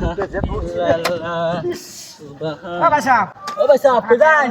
ইল্লাল্লাহ সুবহান ভাই সাহেব ও ভাই সাহেব কই যান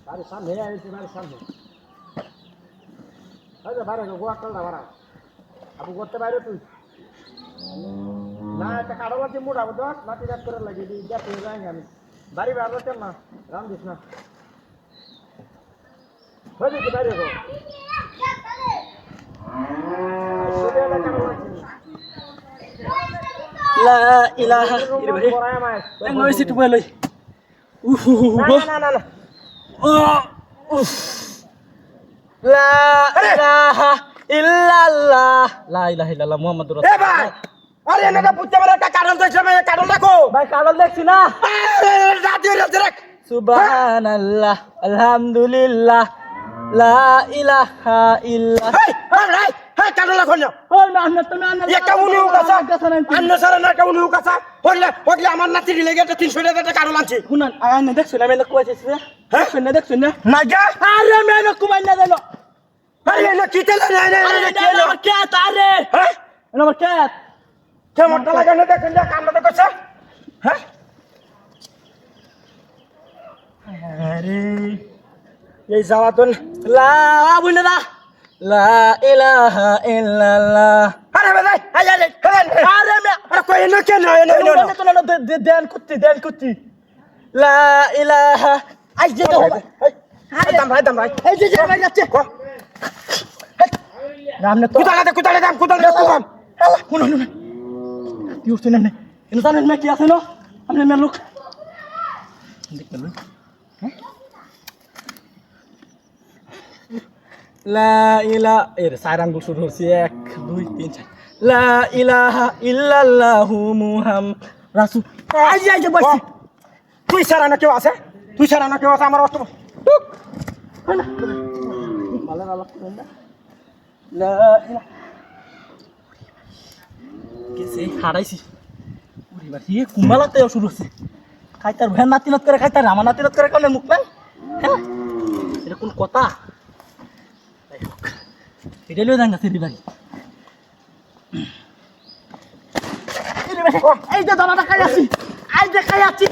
বাড়ির সামনে আইছি বাড়ির সামনে আচ্ছা বাইরে গোয়া কল না বাড়া আপু করতে বাইরে তুই না এটা কারো বাড়ি মুড়া দশ মাটি রাত করে লাগিয়ে দিই যা পেয়ে যাই আমি বাড়ি বাইরে চল না রাম দিস না হয়ে যেতে বাইরে গো লা ইলাহা ইল্লাল্লাহ এঙ্গই সিটু বলই না না না ও উফ লা ইলাহা ইল্লাল্লাহ লা ইলাহা ইল্লাল্লাহ মুহাম্মাদুর এ রাসূলুল্লাহ ভাই আরে এনেটা বুঝতে পারে একটা কারণ তো হিসাবে কারণ দেখো ভাই কাগজ দেখছি না রাতে রাতে রাখ সুবহানাল্লাহ আলহামদুলিল্লাহ লা ইলাহা ইল্লাল্লাহ হেই হেই হেই কারণ দেখো না ও না না তো না না একটা উনি কাছা আন্ন সারা না একটা উনি কাছা হইলে আমার নাতি লেগে একটা 300 টাকা কারণ আছে শুনান আয় না দেখছ না মেলে কইছিস না হ্যাঁ শুন না দেখছ না না গা আরে মেলে কুমাই না দেলো আরে না কি তেল না না আরে কি না আমার কে আরে হ্যাঁ আমার কে কেমনটা লাগে না দেখেন না কান্নাটা করছে হ্যাঁ আরে এই জাওয়াতন লা বুইনা লা ইলাহা ইল্লাল্লাহ আরে ভাই আয় আরে আরে মে আরে কই না কেন না তো না দেন কুত্তি লা ইলাহা আই যে তো দাম ভাই এই যে ভাই যাচ্ছে নাম না তো কুতালে দাম কুতাম শুনুন কি হচ্ছে না এনে জানেন না কি আছে না আপনি মেয়ে লোক দেখতে লই লা ইলা এর চার আঙ্গুল শুরু হচ্ছে 1 2 3 4 লা ইলাহা ইল্লাল্লাহু মুহাম্মাদ রাসূল আই যে বসছি তুই সারা না কেউ আছে আমার অষ্ট ভালো ভালো লা ইলাহা কেসে হারাইছি ওরে বাবা এই কুম্বালাতে শুরু হচ্ছে খাইতার ভ্যান নাতিনত করে খাইতার আমার নাতিনত করে কোন মুখ নাই হ্যাঁ এটা কোন কথা এটা লই দাঙ্গা সেরি বাড়ি এই যে দানাটা খাই আছি আই যে খাই আছি